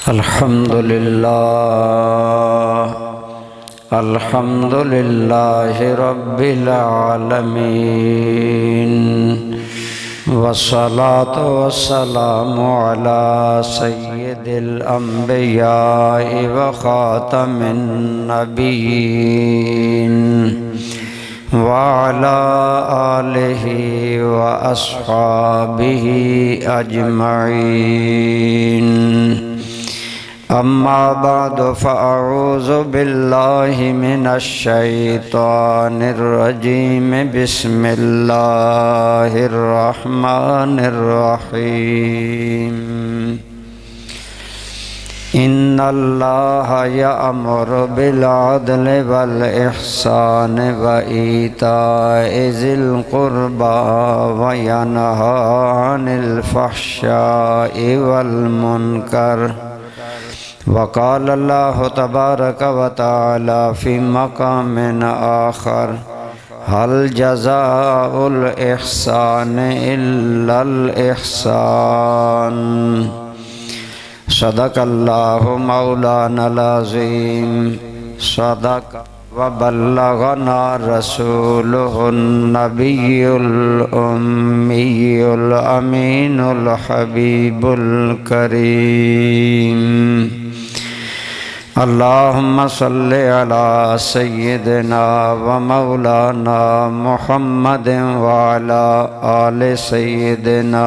الحمدللہ رب العالمین والصلاة والسلام علی سید الانبیاء وخاتم النبیین وعلى آلہ وأصحابہ اجمعین اما بعد فاعوذ باللہ من الشیطان الرجیم بسم اللہ الرحمن الرحیم ان اللہ یأمر بالعدل والاحسان وایتاء ذی القربى وینہی عن الفحشاء والمنکر وقال اللہ تبارک وتعالی فی مقام آخر هل جزاء الإحسان إلا الإحسان صدق اللہ مولانا العظیم صدق وبلغنا رسولہ النبی الأمی الأمین الحبیب الکریم اللہم صلی علی سیدنا و مولانا محمد وعلی آل سیدنا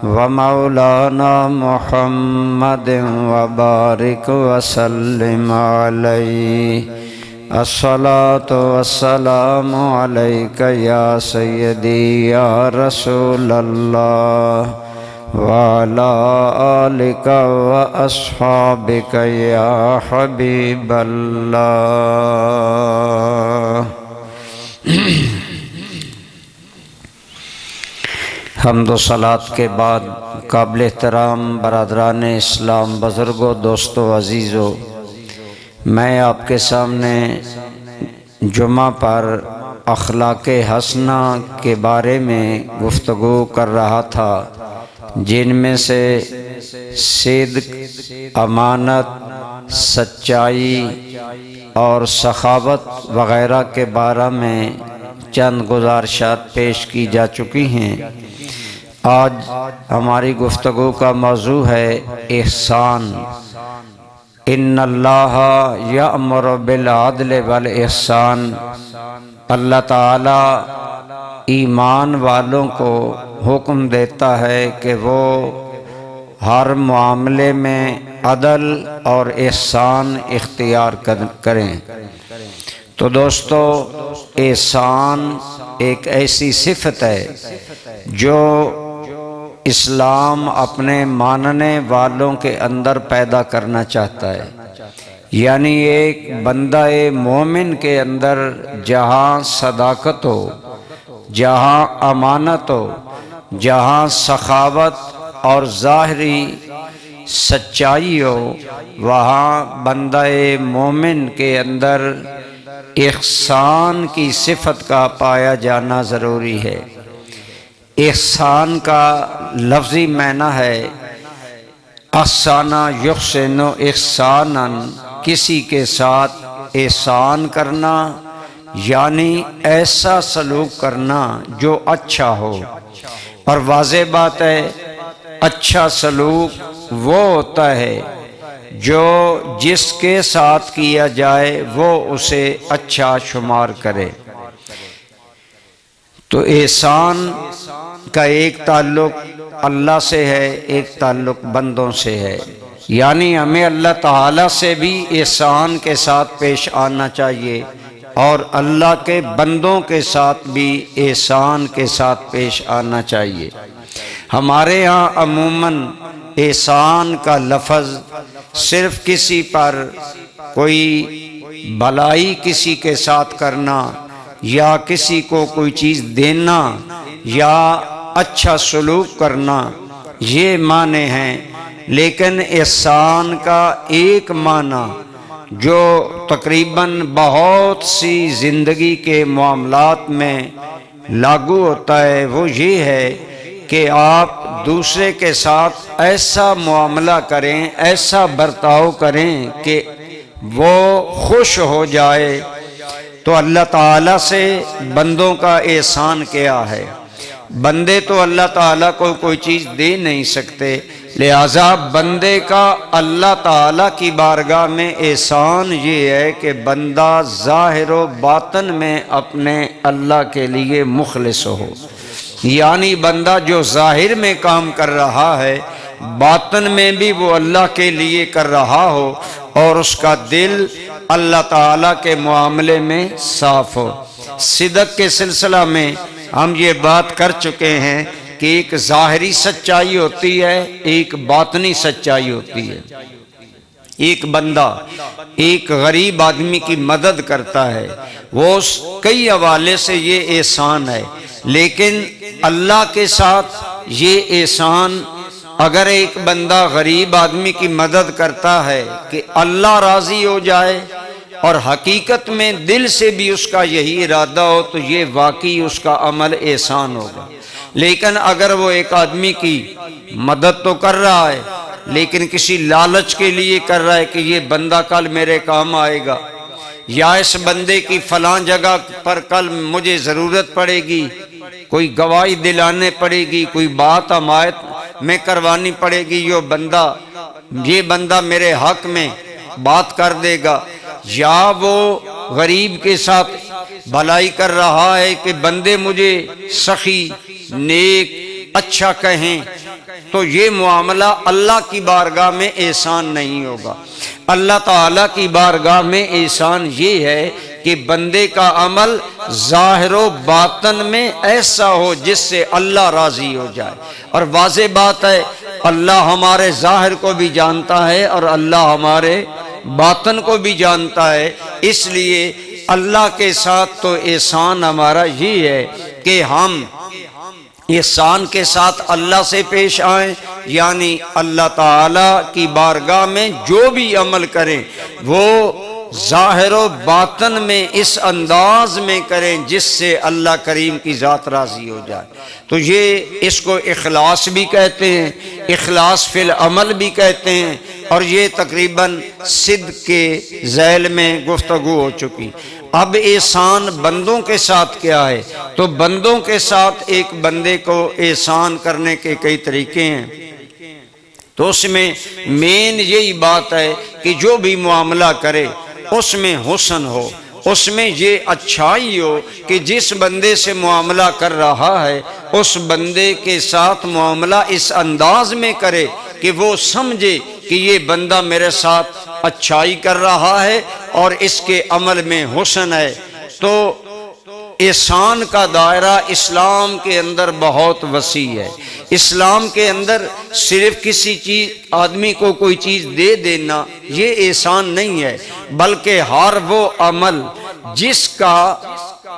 و مولانا محمد وبارک وسلم علیہ الصلاة والسلام علیک یا سیدی یا رسول اللہ وعلى آلك وأصحابك يا حبيب الله حمد و صلاة کے بعد قابل احترام برادران اسلام بزرگوں دوستوں عزیزوں، میں آپ کے سامنے جمعہ پر اخلاق حسنہ کے بارے میں گفتگو کر رہا تھا، جن میں سے صدق، امانت، سچائی اور سخاوت وغیرہ کے بارے میں چند گزارشات پیش کی جا چکی ہیں۔ آج ہماری گفتگو کا موضوع ہے احسان۔ ان اللہ یأمر بالعدل والاحسان، اللہ تعالی ایمان والوں کو حکم دیتا ہے کہ وہ ہر معاملے میں عدل اور احسان اختیار کریں۔ تو دوستو، احسان ایک ایسی صفت ہے جو اسلام اپنے ماننے والوں کے اندر پیدا کرنا چاہتا ہے، یعنی ایک بندہ مومن کے اندر جہاں صداقت ہو، جہاں امانت ہو، جہاں سخاوت اور ظاہری سچائی ہو، وہاں بندہ مومن کے اندر احسان کی صفت کا پایا جانا ضروری ہے۔ احسان کا لفظی معنی ہے احسانہ یحسن احسانا، کسی کے ساتھ احسان کرنا، یعنی ایسا سلوک کرنا جو اچھا ہو۔ اور واضح بات ہے، اچھا سلوک وہ ہوتا ہے جو جس کے ساتھ کیا جائے وہ اسے اچھا شمار کرے۔ تو احسان کا ایک تعلق اللہ سے ہے، ایک تعلق بندوں سے ہے، یعنی ہمیں اللہ تعالیٰ سے بھی احسان کے ساتھ پیش آنا چاہیے اور اللہ کے بندوں کے ساتھ بھی احسان کے ساتھ پیش آنا چاہیے۔ ہمارے ہاں عموماً احسان کا لفظ صرف کسی پر کوئی بھلائی کسی کے ساتھ کرنا یا کسی کو کوئی چیز دینا یا اچھا سلوک کرنا، یہ معنی ہیں، لیکن احسان کا ایک معنی جو تقریباً بہت سی زندگی کے معاملات میں لاگو ہوتا ہے وہ یہ ہے کہ آپ دوسرے کے ساتھ ایسا معاملہ کریں، ایسا برتاؤ کریں کہ وہ خوش ہو جائے، تو اللہ تعالیٰ سے بندوں کا احسان کیا ہے؟ بندے تو اللہ تعالیٰ کو کوئی چیز دے نہیں سکتے، لہذا بندے کا اللہ تعالیٰ کی بارگاہ میں احسان یہ ہے کہ بندہ ظاہر و باطن میں اپنے اللہ کے لیے مخلص ہو، یعنی بندہ جو ظاہر میں کام کر رہا ہے باطن میں بھی وہ اللہ کے لیے کر رہا ہو، اور اس کا دل اللہ تعالیٰ کے معاملے میں صاف ہو۔ صدق کے سلسلہ میں ہم یہ بات کر چکے ہیں کہ ایک ظاہری سچائی ہوتی ہے، ایک باطنی سچائی ہوتی ہے۔ ایک بندہ ایک غریب آدمی کی مدد کرتا ہے، وہ کئی حوالے سے یہ احسان ہے، لیکن اللہ کے ساتھ یہ احسان، اگر ایک بندہ غریب آدمی کی مدد کرتا ہے کہ اللہ راضی ہو جائے اور حقیقت میں دل سے بھی اس کا یہی ارادہ ہو، تو یہ واقعی اس کا عمل احسان ہوگا۔ لیکن اگر وہ ایک آدمی کی مدد تو کر رہا ہے لیکن کسی لالچ کے لیے کر رہا ہے کہ یہ بندہ کل میرے کام آئے گا، یا اس بندے کی فلاں جگہ پر کل مجھے ضرورت پڑے گی، کوئی گواہی دلانے پڑے گی، کوئی بات حمایت میں کروانی پڑے گی، یہ بندہ میرے حق میں بات کر دے گا، یا وہ غریب کے ساتھ بھلائی کر رہا ہے کہ بندے مجھے سخی نیک اچھا کہیں، تو یہ معاملہ اللہ کی بارگاہ میں احسان نہیں ہوگا۔ اللہ تعالیٰ کی بارگاہ میں احسان یہ ہے کہ بندے کا عمل ظاہر و باطن میں ایسا ہو جس سے اللہ راضی ہو جائے۔ اور واضح بات ہے اللہ ہمارے ظاہر کو بھی جانتا ہے اور اللہ ہمارے باطن کو بھی جانتا ہے، اس لیے اللہ کے ساتھ تو احسان ہمارا یہ ہے کہ ہم احسان کے ساتھ اللہ سے پیش آئیں، یعنی اللہ تعالیٰ کی بارگاہ میں جو بھی عمل کریں وہ ظاہر و باطن میں اس انداز میں کریں جس سے اللہ کریم کی ذات راضی ہو جائے۔ تو یہ اس کو اخلاص بھی کہتے ہیں، اخلاص فی العمل بھی کہتے ہیں، اور یہ تقریباً صدق کے ذیل میں گفتگو ہو چکی۔ اب احسان بندوں کے ساتھ کیا ہے؟ تو بندوں کے ساتھ ایک بندے کو احسان کرنے کے کئی طریقے ہیں، تو اس میں مین یہی بات ہے کہ جو بھی معاملہ کرے اس میں حسن ہو، اس میں یہ اچھائی ہو کہ جس بندے سے معاملہ کر رہا ہے اس بندے کے ساتھ معاملہ اس انداز میں کرے کہ وہ سمجھے کہ یہ بندہ میرے ساتھ اچھائی کر رہا ہے اور اس کے عمل میں حسن ہے۔ تو احسان کا دائرہ اسلام کے اندر بہت وسیع ہے۔ اسلام کے اندر صرف کسی چیز آدمی کو کوئی چیز دے دینا یہ احسان نہیں ہے، بلکہ ہر وہ عمل جس کا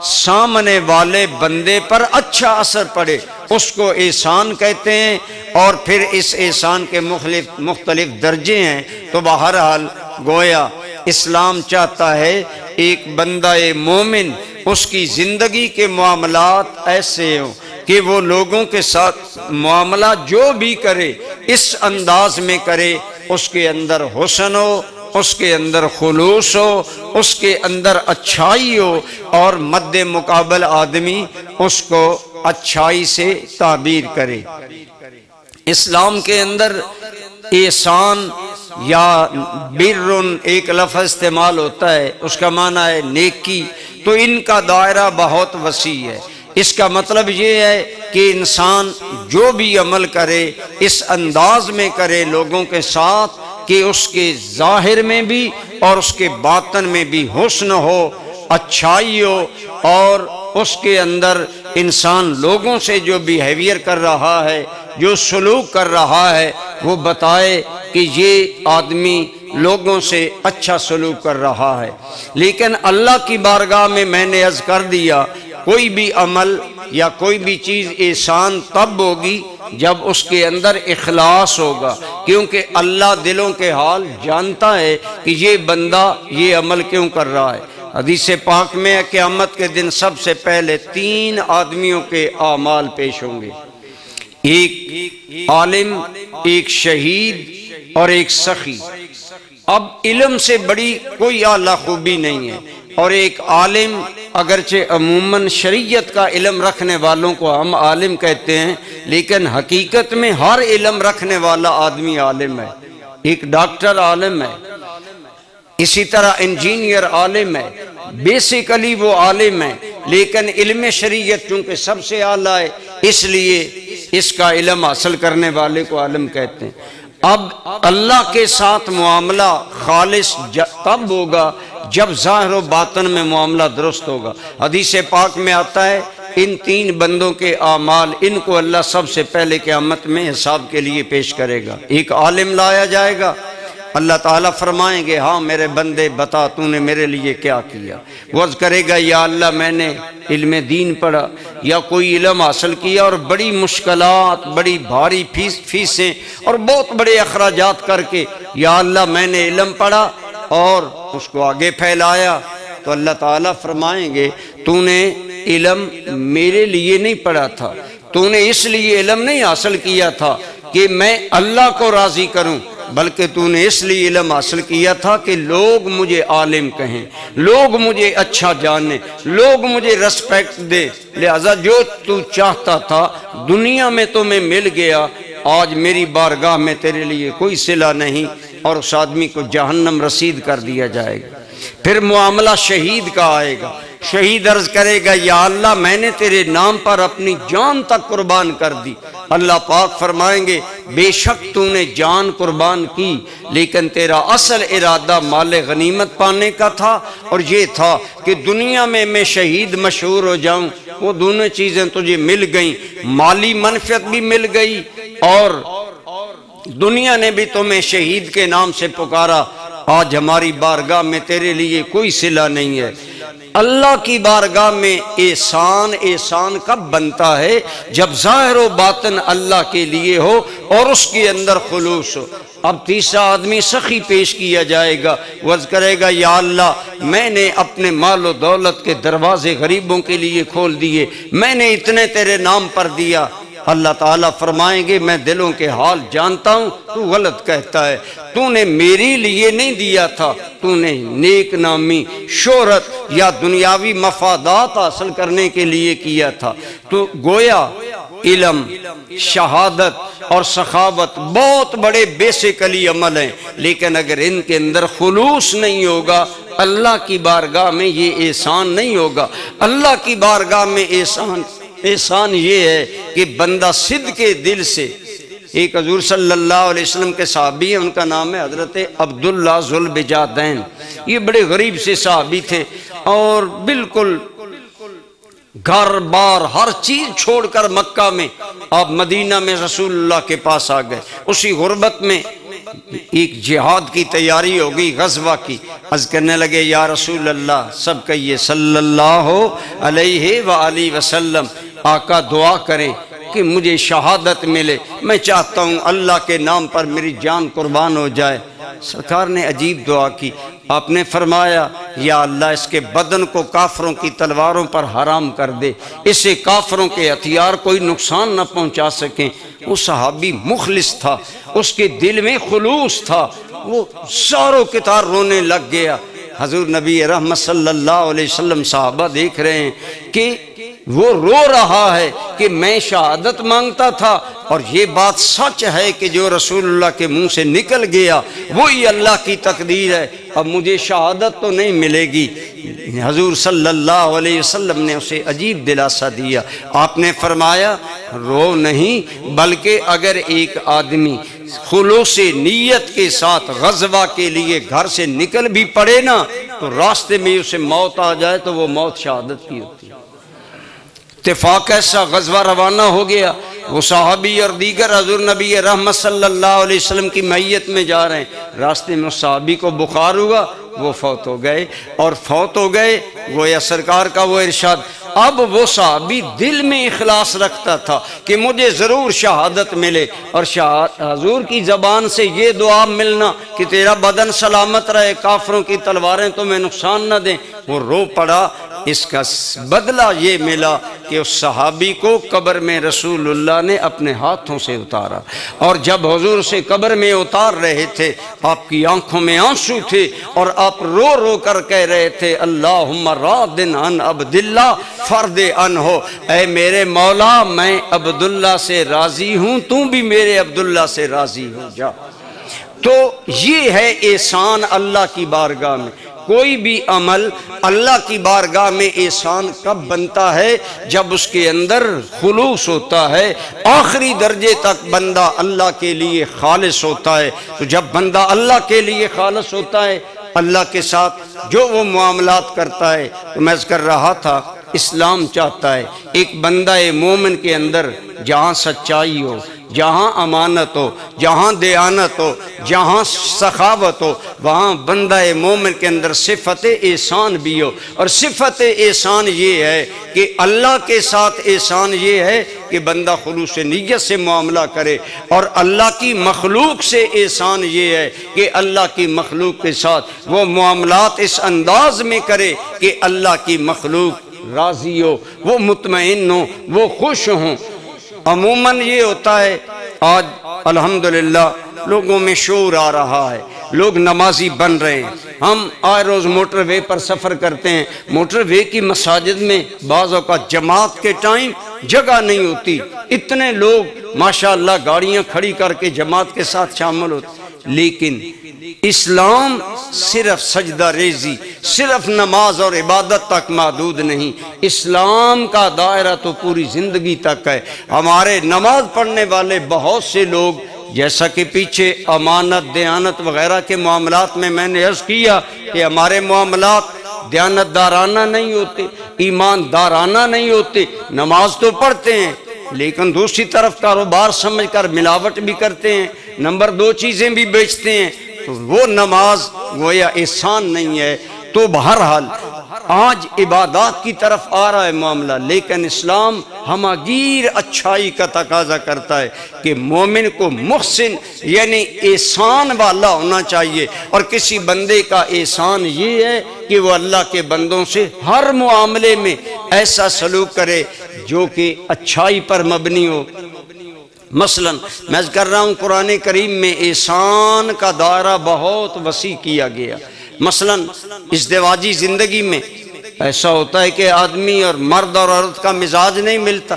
سامنے والے بندے پر اچھا اثر پڑے اس کو احسان کہتے ہیں، اور پھر اس احسان کے مختلف درجے ہیں۔ تو بہرحال گویا اسلام چاہتا ہے ایک بندہ مومن اس کی زندگی کے معاملات ایسے ہوں کہ وہ لوگوں کے ساتھ معاملہ جو بھی کرے اس انداز میں کرے، اس کے اندر حسن ہو، اس کے اندر خلوص ہو، اس کے اندر اچھائی ہو، اور مد مقابل آدمی اس کو اچھائی سے تعبیر کرے۔ اسلام کے اندر احسان یا برن ایک لفظ استعمال ہوتا ہے، اس کا معنی ہے نیکی، تو ان کا دائرہ بہت وسیع ہے۔ اس کا مطلب یہ ہے کہ انسان جو بھی عمل کرے اس انداز میں کرے لوگوں کے ساتھ کہ اس کے ظاہر میں بھی اور اس کے باطن میں بھی حسن ہو، اچھائی ہو، اور اس کے اندر انسان لوگوں سے جو بیہیویئر کر رہا ہے، جو سلوک کر رہا ہے، وہ بتائے کہ یہ آدمی لوگوں سے اچھا سلوک کر رہا ہے۔ لیکن اللہ کی بارگاہ میں نے عرض کر دیا کوئی بھی عمل یا کوئی بھی چیز احسان تب ہوگی جب اس کے اندر اخلاص ہوگا، کیونکہ اللہ دلوں کے حال جانتا ہے کہ یہ بندہ یہ عمل کیوں کر رہا ہے۔ حدیث پاک میں قیامت کے دن سب سے پہلے 3 آدمیوں کے اعمال پیش ہوں گے۔ ایک عالم، ایک شہید اور ایک سخی۔ اب علم سے بڑی کوئی اعلیٰ خوبی نہیں ہے، اور ایک عالم، اگرچہ عموماً شریعت کا علم رکھنے والوں کو ہم عالم کہتے ہیں، لیکن حقیقت میں ہر علم رکھنے والا آدمی عالم ہے۔ ایک ڈاکٹر عالم ہے، اسی طرح انجینئر عالم ہے، بیسیکلی وہ عالم ہے، لیکن علم شریعت چونکہ سب سے اعلیٰ ہے اس لیے اس کا علم حاصل کرنے والے کو عالم کہتے ہیں۔ اب اللہ کے ساتھ معاملہ خالص تب ہوگا جب ظاہر و باطن میں معاملہ درست ہوگا۔ حدیث پاک میں آتا ہے ان تین بندوں کے اعمال، ان کو اللہ سب سے پہلے قیامت میں حساب کے لیے پیش کرے گا۔ ایک عالم لایا جائے گا، اللہ تعالیٰ فرمائیں گے ہاں میرے بندے بتا تو نے میرے لیے کیا کیا۔ وہ عرض کرے گا یا اللہ میں نے علم دین پڑھا یا کوئی علم حاصل کیا اور بڑی مشکلات، بڑی بھاری فیسیں اور بہت بڑے اخراجات کر کے یا اللہ میں نے علم پڑھا اور اس کو آگے پھیلایا، تو اللہ تعالیٰ فرمائیں گے تو نے علم میرے لیے نہیں پڑھا تھا، تو نے اس لیے علم نہیں حاصل کیا تھا کہ میں اللہ کو راضی کروں، بلکہ تو نے اس لیے علم حاصل کیا تھا کہ لوگ مجھے عالم کہیں، لوگ مجھے اچھا جانیں، لوگ مجھے رسپیکٹ دے، لہذا جو تو چاہتا تھا دنیا میں تمہیں مل گیا، آج میری بارگاہ میں تیرے لیے کوئی صلہ نہیں، اور اس آدمی کو جہنم رسید کر دیا جائے گا۔ پھر معاملہ شہید کا آئے گا، شہید عرض کرے گا یا اللہ میں نے تیرے نام پر اپنی جان تک قربان کر دی، اللہ پاک فرمائیں گے بے شک تو نے جان قربان کی، لیکن تیرا اصل ارادہ مال غنیمت پانے کا تھا، اور یہ تھا کہ دنیا میں شہید مشہور ہو جاؤں۔ وہ دونوں چیزیں تجھے مل گئیں، مالی منفعت بھی مل گئی اور دنیا نے بھی تمہیں شہید کے نام سے پکارا۔ آج ہماری بارگاہ میں تیرے لیے کوئی صلہ نہیں ہے۔ اللہ کی بارگاہ میں احسان کب بنتا ہے؟ جب ظاہر و باطن اللہ کے لیے ہو اور اس کے اندر خلوص ہو۔ اب تیسرا آدمی سخی پیش کیا جائے گا، وہ عرض کرے گا یا اللہ میں نے اپنے مال و دولت کے دروازے غریبوں کے لیے کھول دیے، میں نے اتنے تیرے نام پر دیا۔ اللہ تعالیٰ فرمائیں گے میں دلوں کے حال جانتا ہوں، تو غلط کہتا ہے، تو نے میری لیے نہیں دیا تھا، تو نے نیک نامی، شہرت یا دنیاوی مفادات حاصل کرنے کے لیے کیا تھا۔ تو گویا علم، شہادت اور سخاوت بہت بڑے بیسیکلی عمل ہیں، لیکن اگر ان کے اندر خلوص نہیں ہوگا اللہ کی بارگاہ میں یہ احسان نہیں ہوگا۔ اللہ کی بارگاہ میں احسان یہ ہے کہ بندہ صدق کے دل سے، ایک حضور صلی اللہ علیہ وسلم کے صحابی ہیں، ان کا نام ہے حضرت عبداللہ ذوالبجادین، یہ بڑے غریب سے صحابی تھے اور بالکل گھر بار ہر چیز چھوڑ کر مکہ میں آپ مدینہ میں رسول اللہ کے پاس آ گئے۔ اسی غربت میں ایک جہاد کی تیاری ہو گئی، غزوہ کی، عرض کرنے لگے یا رسول اللہ، سب کہیے صلی اللہ علیہ وآلہ وسلم، آقا دعا کریں کہ مجھے شہادت ملے، میں چاہتا ہوں اللہ کے نام پر میری جان قربان ہو جائے۔ سرکار نے عجیب دعا کی، آپ نے فرمایا یا اللہ اس کے بدن کو کافروں کی تلواروں پر حرام کر دے، اسے کافروں کے ہتھیار کوئی نقصان نہ پہنچا سکیں۔ وہ صحابی مخلص تھا، اس کے دل میں خلوص تھا، وہ ساروں کتار رونے لگ گیا۔ حضور نبی رحمت صلی اللہ علیہ وسلم صحابہ دیکھ رہے ہیں کہ وہ رو رہا ہے کہ میں شہادت مانگتا تھا، اور یہ بات سچ ہے کہ جو رسول اللہ کے منہ سے نکل گیا وہی اللہ کی تقدیر ہے، اب مجھے شہادت تو نہیں ملے گی۔ حضور صلی اللہ علیہ وسلم نے اسے عجیب دلاسا دیا، آپ نے فرمایا رو نہیں، بلکہ اگر ایک آدمی خلوص نیت کے ساتھ غزوہ کے لیے گھر سے نکل بھی پڑے نا، تو راستے میں اسے موت آ جائے تو وہ موت شہادت کی ہوتی ہے۔ اتفاق ایسا غزوہ روانہ ہو گیا، وہ صحابی اور دیگر حضور نبی رحمت صلی اللہ علیہ وسلم کی معیت میں جا رہے ہیں، راستے میں اس صحابی کو بخار ہوا، وہ فوت ہو گئے، اور فوت ہو گئے گویا سرکار کا وہ ارشاد۔ اب وہ صحابی دل میں اخلاص رکھتا تھا کہ مجھے ضرور شہادت ملے، اور حضور کی زبان سے یہ دعا ملنا کہ تیرا بدن سلامت رہے، کافروں کی تلواریں تمہیں نقصان نہ دیں، وہ رو پڑا اس کا بدلہ یہ ملا کہ اس صحابی کو قبر میں رسول اللہ نے اپنے ہاتھوں سے اتارا، اور جب حضور سے قبر میں اتار رہے تھے آپ کی آنکھوں میں آنسو تھے اور آپ رو رو کر کہہ رہے تھے اللہم راضٍ عن عبداللہ فرد عنہ، اے میرے مولا میں عبداللہ سے راضی ہوں، تو بھی میرے عبداللہ سے راضی ہو جا۔ تو یہ ہے احسان اللہ کی بارگاہ میں۔ کوئی بھی عمل اللہ کی بارگاہ میں احسان کب بنتا ہے؟ جب اس کے اندر خلوص ہوتا ہے، آخری درجے تک بندہ اللہ کے لیے خالص ہوتا ہے۔ تو جب بندہ اللہ کے لیے خالص ہوتا ہے، اللہ کے ساتھ جو وہ معاملات کرتا ہے، تو میں کر رہا تھا اسلام چاہتا ہے ایک بندہ مومن کے اندر جہاں سچائی ہو، جہاں امانت ہو، جہاں دیانت ہو، جہاں سخاوت ہو، وہاں بندہ مومن کے اندر صفت احسان بھی ہو۔ اور صفت احسان یہ ہے کہ اللہ کے ساتھ احسان یہ ہے کہ بندہ خلوص نیت سے معاملہ کرے، اور اللہ کی مخلوق سے احسان یہ ہے کہ اللہ کی مخلوق کے ساتھ وہ معاملات اس انداز میں کرے کہ اللہ کی مخلوق راضی ہو، وہ مطمئن ہو، وہ خوش ہوں۔ عموماً یہ ہوتا ہے آج الحمدللہ لوگوں میں شعور آ رہا ہے، لوگ نمازی بن رہے ہیں۔ ہم آئے روز موٹر وے پر سفر کرتے ہیں، موٹر وے کی مساجد میں بعض اوقات جماعت کے ٹائم جگہ نہیں ہوتی، اتنے لوگ ماشاءاللہ گاڑیاں کھڑی کر کے جماعت کے ساتھ شامل ہوتے، لیکن اسلام صرف سجدہ ریزی، صرف نماز اور عبادت تک محدود نہیں، اسلام کا دائرہ تو پوری زندگی تک ہے۔ ہمارے نماز پڑھنے والے بہت سے لوگ، جیسا کہ پیچھے امانت دیانت وغیرہ کے معاملات میں نے عرض کیا کہ ہمارے معاملات دیانت دارانہ نہیں ہوتے، ایمان دارانہ نہیں ہوتے، نماز تو پڑھتے ہیں لیکن دوسری طرف کاروبار سمجھ کر ملاوٹ بھی کرتے ہیں، نمبر 2 چیزیں بھی بیچتے ہیں، تو وہ نماز گویا احسان نہیں ہے۔ تو بہرحال آج عبادات کی طرف آ رہا ہے معاملہ، لیکن اسلام ہماگیر اچھائی کا تقاضا کرتا ہے کہ مومن کو محسن یعنی احسان والا ہونا چاہیے، اور کسی بندے کا احسان یہ ہے کہ وہ اللہ کے بندوں سے ہر معاملے میں ایسا سلوک کرے جو کہ اچھائی پر مبنی ہو۔ مثلا میں کر رہا ہوں قرآن کریم میں احسان کا دائرہ بہت وسیع کیا گیا۔ مثلا ازدواجی زندگی میں ایسا ہوتا ہے کہ آدمی اور مرد اور عورت کا مزاج نہیں ملتا،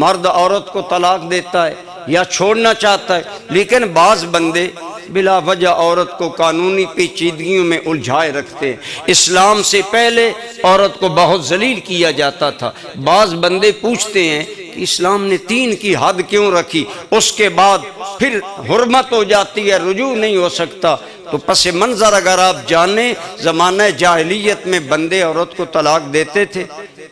مرد عورت کو طلاق دیتا ہے یا چھوڑنا چاہتا ہے، لیکن بعض بندے بلا وجہ عورت کو قانونی پیچیدگیوں میں الجھائے رکھتے ہیں۔ اسلام سے پہلے عورت کو بہت ذلیل کیا جاتا تھا، بعض بندے پوچھتے ہیں کہ اسلام نے 3 کی حد کیوں رکھی، اس کے بعد پھر حرمت ہو جاتی ہے، رجوع نہیں ہو سکتا۔ تو پس منظر اگر آپ جانیں، زمانہ جاہلیت میں بندے عورت کو طلاق دیتے تھے،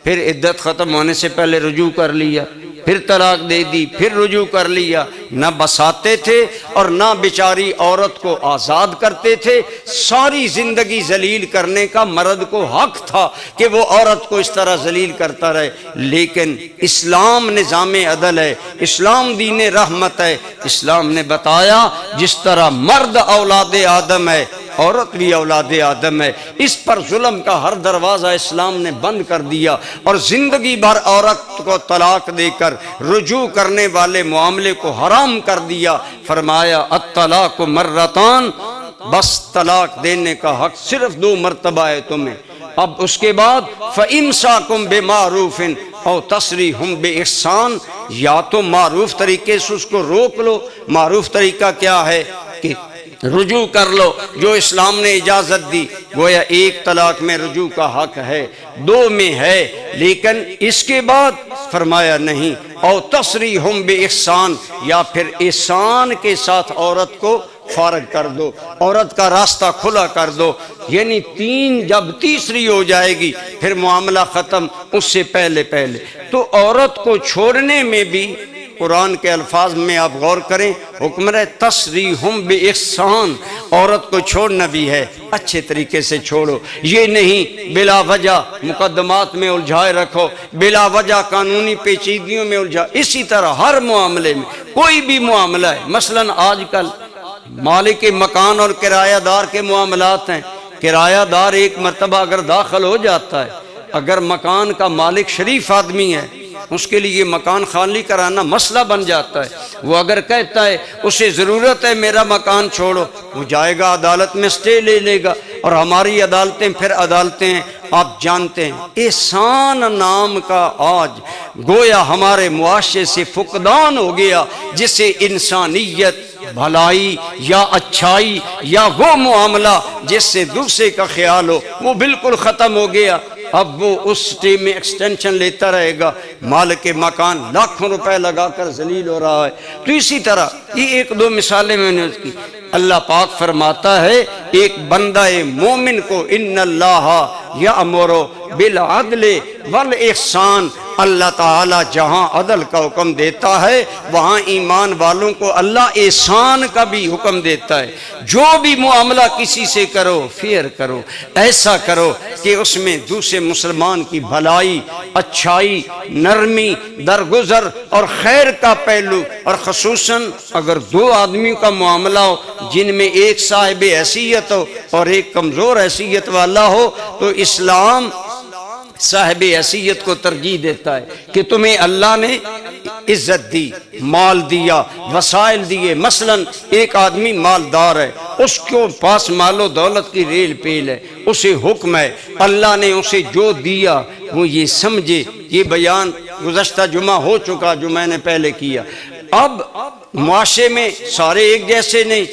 پھر عدت ختم ہونے سے پہلے رجوع کر لیا، پھر طلاق دے دی، پھر رجوع کر لیا، نہ بساتے تھے اور نہ بیچاری عورت کو آزاد کرتے تھے۔ ساری زندگی ذلیل کرنے کا مرد کو حق تھا کہ وہ عورت کو اس طرح ذلیل کرتا رہے، لیکن اسلام نظام عدل ہے، اسلام دین رحمت ہے۔ اسلام نے بتایا جس طرح مرد اولاد آدم ہے، عورت بھی اولاد آدم ہے، اس پر ظلم کا ہر دروازہ اسلام نے بند کر دیا، اور زندگی بھر عورت کو طلاق دے کر رجوع کرنے والے معاملے کو حرام کر دیا۔ فرمایا الطلاق مرتان، بس طلاق دینے کا حق صرف 2 مرتبہ ہے تمہیں۔ اب اس کے بعد فَإِمْسَاكُمْ بِمَعْرُوفٍ أَوْ تَسْرِيحٌ بِإِحْسَانٍ، یا تو معروف طریقے سے اس کو روک لو۔ معروف طریقہ کیا ہے کہ رجوع کر لو، جو اسلام نے اجازت دی، گویا 1 طلاق میں رجوع کا حق ہے، 2 میں ہے، لیکن اس کے بعد فرمایا نہیں، او تسریح باحسان، یا پھر احسان کے ساتھ عورت کو فارغ کر دو، عورت کا راستہ کھلا کر دو۔ یعنی 3 جب تیسری ہو جائے گی پھر معاملہ ختم، اس سے پہلے تو عورت کو چھوڑنے میں بھی قرآن کے الفاظ میں آپ غور کریں، حکم ہے تسریح باحسان، عورت کو چھوڑنا بھی ہے، اچھے طریقے سے چھوڑو، یہ نہیں بلا وجہ مقدمات میں الجھائے رکھو، بلا وجہ قانونی پیچیدگیوں میں الجھائے۔ اسی طرح ہر معاملے میں کوئی بھی معاملہ ہے، مثلا آج کل مالک مکان اور کرایہ دار کے معاملات ہیں، کرایہ دار 1 مرتبہ اگر داخل ہو جاتا ہے اگر مکان کا مالک شریف آدمی ہے اس کے لیے مکان خالی کرانا مسئلہ بن جاتا ہے. وہ اگر کہتا ہے اسے ضرورت ہے میرا مکان چھوڑو، وہ جائے گا عدالت میں سٹے لے لے گا، اور ہماری عدالتیں پھر عدالتیں ہیں آپ جانتے ہیں. احسان نام کا آج گویا ہمارے معاشرے سے فقدان ہو گیا، جسے انسانیت، بھلائی یا اچھائی یا وہ معاملہ جس سے دوسرے کا خیال ہو وہ بالکل ختم ہو گیا. اب وہ اس ٹیم میں ایکسٹینشن لیتا رہے گا، مالک مکان لاکھوں روپے لگا کر ذلیل ہو رہا ہے. تو اسی طرح یہ ایک دو مثالیں میں نے اس کی. اللہ پاک فرماتا ہے ایک بندہ مومن کو ان اللہ یأمر بالعدل والاحسان، اللہ تعالیٰ جہاں عدل کا حکم دیتا ہے وہاں ایمان والوں کو اللہ احسان کا بھی حکم دیتا ہے. جو بھی معاملہ کسی سے کرو فیئر کرو، ایسا کرو کہ اس میں دوسرے مسلمان کی بھلائی، اچھائی، نرمی، درگزر اور خیر کا پہلو، اور خصوصاً اگر دو آدمیوں کا معاملہ ہو جن میں ایک صاحب حیثیت ہو اور ایک کمزور حیثیت والا ہو، تو اسلام صاحب حیثیت کو ترجیح دیتا ہے کہ تمہیں اللہ نے عزت دی، مال دیا، وسائل دیے. مثلا ایک آدمی مالدار ہے، اس کے پاس مال و دولت کی ریل پیل ہے، اسے حکم ہے اللہ نے اسے جو دیا وہ یہ سمجھے. یہ بیان گزشتہ جمعہ ہو چکا جو میں نے پہلے کیا. اب معاشرے میں سارے ایک جیسے نہیں،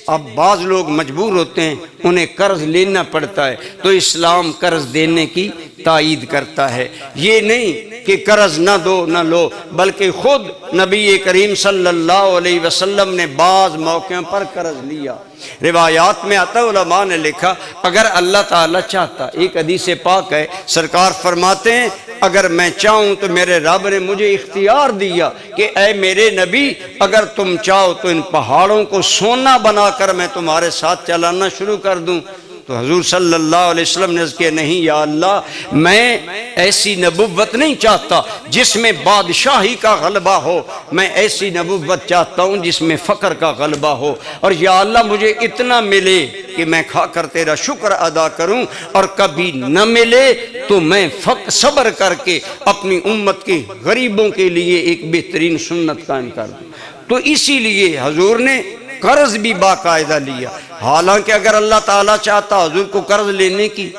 اب بعض لوگ مجبور ہوتے ہیں انہیں قرض لینا پڑتا ہے، تو اسلام قرض دینے کی تائید کرتا ہے. یہ نہیں کہ قرض نہ دو نہ لو، بلکہ خود نبی کریم صلی اللہ علیہ وسلم نے بعض موقعوں پر قرض لیا. روایات میں آتا علماء نے لکھا اگر اللہ تعالیٰ چاہتا، ایک حدیث پاک ہے سرکار فرماتے ہیں اگر میں چاہوں تو میرے رب نے مجھے اختیار دیا کہ اے میرے نبی اگر تم چاہو تو ان پہاڑوں کو سونا بنا کر میں تمہارے ساتھ چلانا شروع کر دوں. تو حضور صلی اللہ علیہ وسلم نے کہا نہیں یا اللہ، میں ایسی نبوت نہیں چاہتا جس میں بادشاہی کا غلبہ ہو، میں ایسی نبوت چاہتا ہوں جس میں فقر کا غلبہ ہو. اور یا اللہ مجھے اتنا ملے کہ میں کھا کر تیرا شکر ادا کروں، اور کبھی نہ ملے تو میں صبر کر کے اپنی امت کے غریبوں کے لیے ایک بہترین سنت قائم کر دوں. تو اسی لیے حضور نے قرض بھی باقاعدہ لیا. حالانکہ اگر اللہ تعالیٰ چاہتا حضور کو قرض لینے کی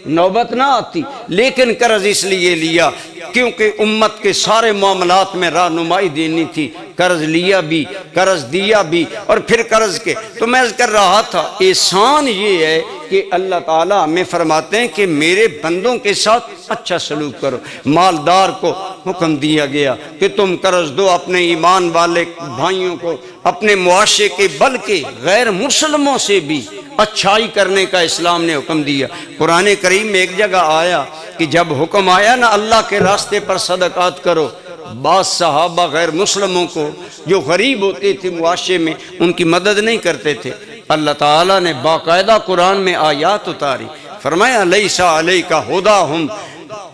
نوبت نہ آتی، لیکن قرض اس لیے لیا کیونکہ امت کے سارے معاملات میں رہنمائی دینی تھی. قرض لیا بھی، قرض دیا بھی، اور پھر قرض کے. تو میں کر رہا تھا احسان یہ ہے کہ اللہ تعالیٰ ہمیں فرماتے ہیں کہ میرے بندوں کے ساتھ اچھا سلوک کرو. مالدار کو حکم دیا گیا کہ تم قرض دو اپنے ایمان والے بھائیوں کو، اپنے معاشرے کے بلکہ غیر مسلموں سے بھی اچھائی کرنے کا اسلام نے حکم دیا. قرآن کریم میں ایک جگہ آیا کہ جب حکم آیا نا اللہ کے راستے پر صدقات کرو، بعض صحابہ غیر مسلموں کو جو غریب ہوتے تھے معاشرے میں ان کی مدد نہیں کرتے تھے. اللہ تعالیٰ نے باقاعدہ قرآن میں آیات اتاری، فرمایا لیس علیک ھداھم،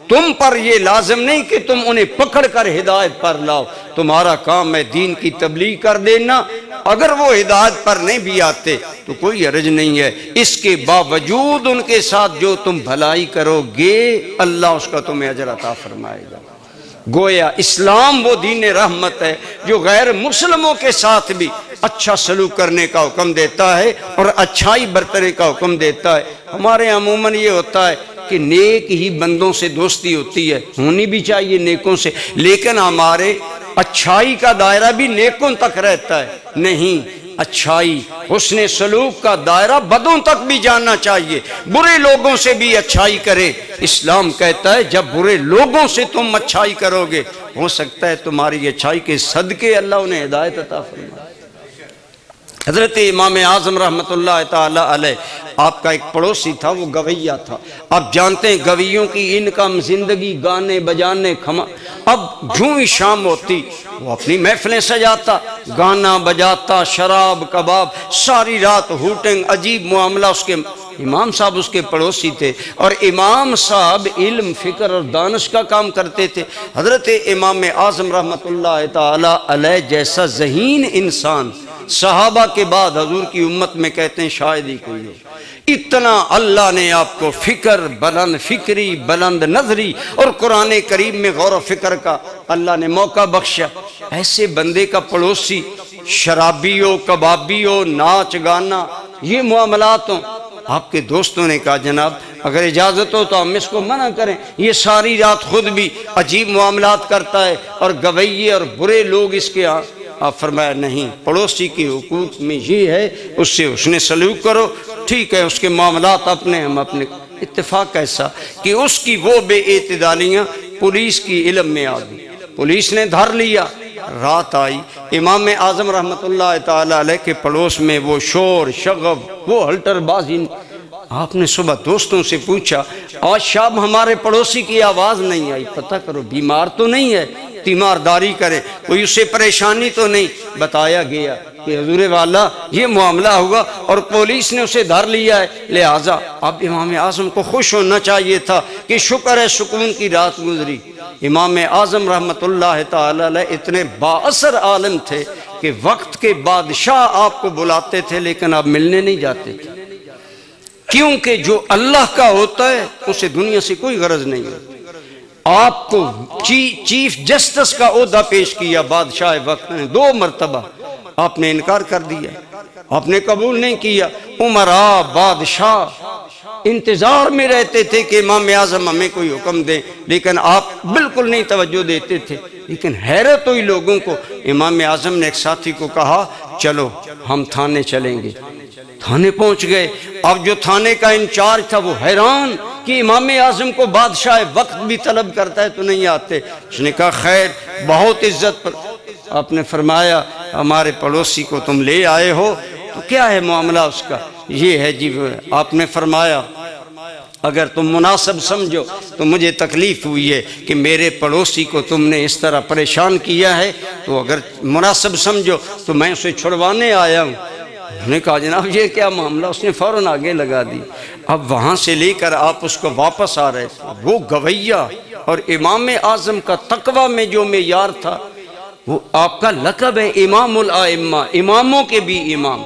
تم پر یہ لازم نہیں کہ تم انہیں پکڑ کر ہدایت پر لاؤ، تمہارا کام ہے دین کی تبلیغ کر دینا. اگر وہ ہدایت پر نہیں بھی آتے تو کوئی حرج نہیں ہے، اس کے باوجود ان کے ساتھ جو تم بھلائی کرو گے اللہ اس کا تمہیں اجر عطا فرمائے گا. گویا اسلام وہ دین رحمت ہے جو غیر مسلموں کے ساتھ بھی اچھا سلوک کرنے کا حکم دیتا ہے اور اچھائی برتنے کا حکم دیتا ہے. ہمارے عموماً یہ ہوتا ہے کہ نیک ہی بندوں سے دوستی ہوتی ہے، ہونی بھی چاہیے نیکوں سے، لیکن ہمارے اچھائی کا دائرہ بھی نیکوں تک رہتا ہے. نہیں، اچھائی حسن سلوک کا دائرہ بدوں تک بھی جاننا چاہیے، برے لوگوں سے بھی اچھائی کرے. اسلام کہتا ہے جب برے لوگوں سے تم اچھائی کرو گے ہو سکتا ہے تمہاری اچھائی کے صدقے اللہ انہیں ہدایت عطا فرمائے. حضرت امام اعظم رحمۃ اللہ تعالی علیہ آپ کا ایک پڑوسی تھا، وہ گویہ تھا. آپ جانتے ہیں گویوں کی انکم زندگی گانے بجانے اب جوں ہی شام ہوتی وہ اپنی محفلیں سجاتا، گانا بجاتا، شراب کباب، ساری رات ہوٹنگ، عجیب معاملہ. اس کے امام صاحب اس کے پڑوسی تھے اور امام صاحب علم، فکر اور دانش کا کام کرتے تھے. حضرت امام اعظم رحمۃ اللہ تعالی علیہ جیسا ذہین انسان صحابہ کے بعد حضور کی امت میں کہتے ہیں شاید ہی کوئی ہو. اتنا اللہ نے آپ کو فکر، بلند فکری، بلند نظری اور قرآن کریم میں غور و فکر کا اللہ نے موقع بخشا۔ ایسے بندے کا پڑوسی شرابی ہو، کبابی ہو، ناچ گانا یہ معاملات ہوں، آپ کے دوستوں نے کہا جناب اگر اجازت ہو تو ہم اس کو منع کریں، یہ ساری رات خود بھی عجیب معاملات کرتا ہے اور گویے اور برے لوگ اس کے ہاں۔ آپ فرمایا نہیں، پڑوسی کی حقوق میں یہ ہے اس سے حسن سلوک کرو، ٹھیک ہے، اس کے معاملات اپنے ہم اپنے۔ اتفاق ایسا کہ اس کی وہ بے اعتدالیاں پولیس کی علم میں آ گئی، پولیس نے دھر لیا، رات آئی، امام اعظم رحمت اللہ تعالیٰ علیہ کے پڑوس میں وہ شور شغب، وہ ہلٹر بازی۔ آپ نے صبح دوستوں سے پوچھا آج شام ہمارے پڑوسی کی آواز نہیں آئی، پتہ کرو بیمار تو نہیں ہے، تیمارداری کرے، کوئی اسے پریشانی تو نہیں۔ بتایا گیا کہ حضور والا یہ معاملہ ہوا اور پولیس نے اسے دھر لیا ہے، لہٰذا اب امام اعظم کو خوش ہونا چاہیے تھا کہ شکر ہے سکون کی رات گزری۔ امام اعظم رحمت اللہ تعالی علیہ اتنے بااثر عالم تھے کہ وقت کے بادشاہ آپ کو بلاتے تھے لیکن آپ ملنے نہیں جاتے تھے، کیونکہ جو اللہ کا ہوتا ہے اسے دنیا سے کوئی غرض نہیں ہے۔ آپ کو چیف جسٹس کا عہدہ پیش کیا بادشاہ وقت نے، 2 مرتبہ آپ نے انکار کر دیا، آپ نے قبول نہیں کیا۔ عمراء بادشاہ انتظار میں رہتے تھے کہ امام اعظم ہمیں کوئی حکم دیں، لیکن آپ بالکل نہیں توجہ دیتے تھے۔ لیکن حیرت ہوئی لوگوں کو، امام اعظم نے ایک ساتھی کو کہا چلو ہم تھانے چلیں گے۔ تھانے پہنچ گئے، اب جو تھانے کا انچارج تھا وہ حیران کہ امام اعظم کو بادشاہ وقت بھی طلب کرتا ہے تو نہیں آتے۔ اس نے کہا خیر بہت عزت پر۔ آپ نے فرمایا ہمارے پڑوسی کو تم لے آئے ہو تو کیا ہے معاملہ اس کا؟ یہ ہے جی۔ آپ نے فرمایا اگر تم مناسب سمجھو تو مجھے تکلیف ہوئی ہے کہ میرے پڑوسی کو تم نے اس طرح پریشان کیا ہے، تو اگر مناسب سمجھو تو میں اسے چھڑوانے آیا ہوں۔ انہوں نے کہا جناب یہ کیا معاملہ؟ اس نے فوراً آگے لگا دی۔ اب وہاں سے لے کر آپ اس کو واپس آ رہے تھے، وہ گویہ اور امام اعظم کا تقوی میں جو معیار تھا، وہ آپ کا لقب ہے امام الائمہ، اماموں کے بھی امام۔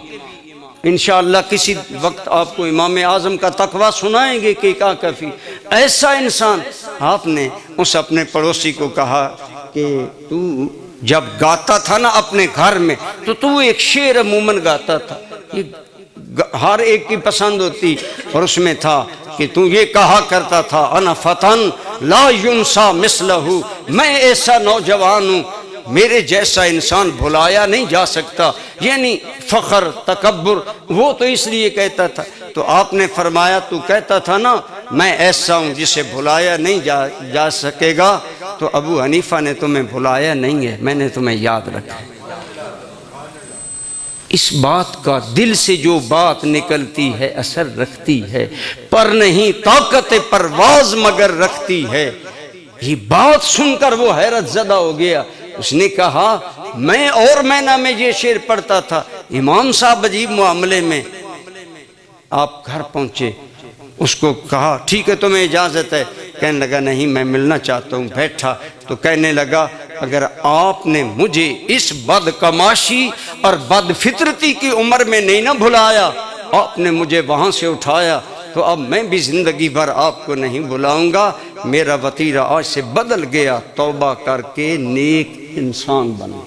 انشاءاللہ کسی وقت آپ کو امام اعظم کا تقوی سنائیں گے کہ کیا کفی ایسا انسان۔ آپ نے اس اپنے پڑوسی کو کہا کہ تو جب گاتا تھا نا اپنے گھر میں تو ایک شعر عموماً گاتا تھا، ہر ایک کی پسند ہوتی، اور اس میں تھا کہ تو یہ کہا کرتا تھا انا فتن لا ینسا مثلہ، میں ایسا نوجوان ہوں میرے جیسا انسان بھلایا نہیں جا سکتا، یعنی فخر تکبر وہ تو اس لیے کہتا تھا۔ تو آپ نے فرمایا تو کہتا تھا نا میں ایسا ہوں جسے بھلایا نہیں جا سکے گا، تو ابو حنیفہ نے تمہیں بھلایا نہیں ہے، میں نے تمہیں یاد رکھا۔ اس بات کا دل سے جو بات نکلتی ہے اثر رکھتی ہے، پر نہیں طاقت پرواز مگر رکھتی ہے۔ یہ بات سن کر وہ حیرت زدہ ہو گیا۔ اس نے کہا میں اور مینا میں یہ شعر پڑھتا تھا۔ امام صاحب عجیب معاملے میں، آپ گھر پہنچے، اس کو کہا ٹھیک ہے تمہیں اجازت ہے؟ کہنے لگا نہیں میں ملنا چاہتا ہوں۔ بیٹھا تو کہنے لگا اگر آپ نے مجھے اس بدکماشی اور بد فطرتی کی عمر میں نہیں نہ بھلایا، آپ نے مجھے وہاں سے اٹھایا، تو اب میں بھی زندگی بھر آپ کو نہیں بلاؤں گا۔ میرا وطیرہ آج سے بدل گیا، توبہ کر کے نیک انسان بنا۔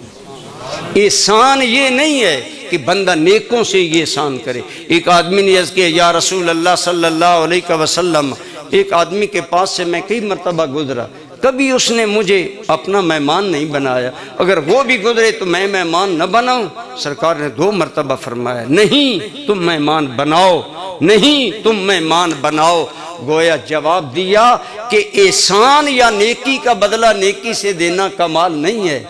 احسان یہ نہیں ہے کہ بندہ نیکوں سے یہ احسان کرے۔ ایک آدمی نے عرض کیا یا رسول اللہ صلی اللہ علیہ وسلم، ایک آدمی کے پاس سے میں کئی مرتبہ گزرا، کبھی اس نے مجھے اپنا مہمان نہیں بنایا، اگر وہ بھی گزرے تو میں مہمان نہ بناؤں؟ سرکار نے 2 مرتبہ فرمایا نہیں تم مہمان بناؤ، نہیں تم مہمان بناؤ۔ گویا جواب دیا کہ احسان یا نیکی کا بدلہ نیکی سے دینا کمال نہیں ہے،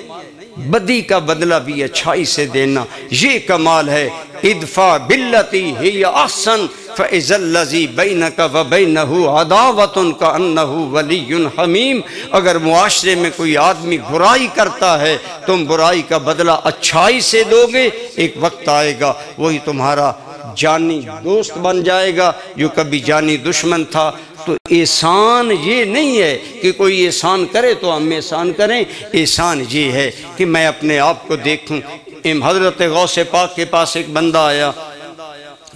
بدی کا بدلہ بھی اچھائی سے دینا یہ کمال ہے۔ ادفع باللتی ہی احسن فاذا الذی بینک وبینہ عداوۃ کانہ ولی حمیم۔ اگر معاشرے میں کوئی آدمی برائی کرتا ہے تم برائی کا بدلہ اچھائی سے دو گے، ایک وقت آئے گا وہی تمہارا جانی دوست بن جائے گا جو کبھی جانی دشمن تھا۔ تو احسان یہ نہیں ہے کہ کوئی احسان کرے تو ہم احسان کریں، احسان یہ ہے کہ میں اپنے آپ کو دیکھوں۔ حضرت غوث پاک کے پاس ایک بندہ آیا،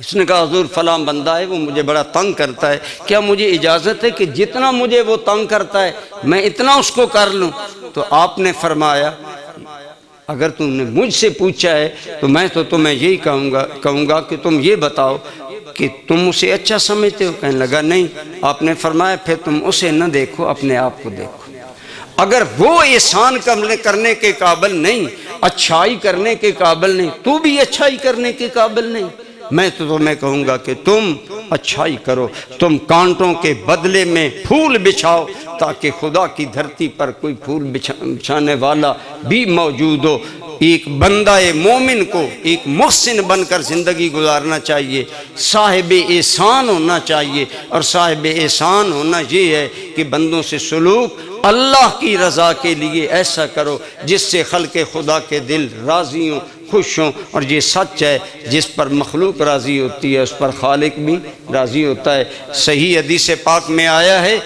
اس نے کہا حضور فلاں بندہ ہے وہ مجھے بڑا تنگ کرتا ہے، کیا مجھے اجازت ہے کہ جتنا مجھے وہ تنگ کرتا ہے میں اتنا اس کو کر لوں؟ تو آپ نے فرمایا اگر تم نے مجھ سے پوچھا ہے تو میں تو تمہیں یہی کہوں گا کہ تم یہ بتاؤ کہ تم اسے اچھا سمجھتے ہو؟ کہنے لگا نہیں۔ آپ نے فرمایا پھر تم اسے نہ دیکھو، اپنے آپ کو دیکھو۔ اگر وہ احسان کرنے کے قابل نہیں، اچھائی کرنے کے قابل نہیں، تو بھی اچھائی کرنے کے قابل نہیں، میں تو تمہیں کہوں گا کہ تم اچھائی کرو، تم کانٹوں کے بدلے میں پھول بچھاؤ تاکہ خدا کی دھرتی پر کوئی پھول بچھانے والا بھی موجود ہو۔ ایک بندہ مومن کو ایک محسن بن کر زندگی گزارنا چاہیے، صاحب احسان ہونا چاہیے، اور صاحب احسان ہونا یہ ہے کہ بندوں سے سلوک اللہ کی رضا کے لیے ایسا کرو جس سے خلق خدا کے دل راضی ہوں، خوش ہوں، اور یہ سچ ہے جس پر مخلوق راضی ہوتی ہے اس پر خالق بھی راضی ہوتا ہے۔ صحیح حدیث پاک میں آیا ہے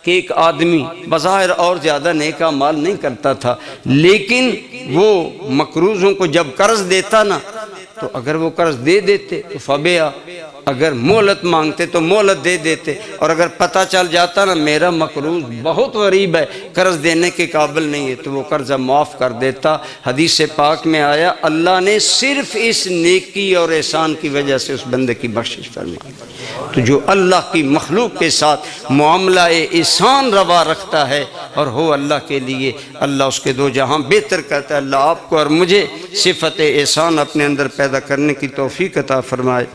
کہ ایک آدمی بظاہر اور زیادہ نیک اعمال نہیں کرتا تھا، لیکن وہ مقروضوں کو جب قرض دیتا نا تو اگر وہ قرض دے دیتے تو فبیا، اگر مہلت مانگتے تو مہلت دے دیتے، اور اگر پتہ چل جاتا نا میرا مقروض بہت غریب ہے، قرض دینے کے قابل نہیں ہے، تو وہ قرضہ معاف کر دیتا۔ حدیث پاک میں آیا اللہ نے صرف اس نیکی اور احسان کی وجہ سے اس بندے کی بخشش فرمائی۔ تو جو اللہ کی مخلوق کے ساتھ معاملہ احسان روا رکھتا ہے اور ہو اللہ کے لیے، اللہ اس کے دو جہاں بہتر کرتا ہے۔ اللہ آپ کو اور مجھے صفت احسان اپنے اندر پیدا کرنے کی توفیق عطا فرمائے۔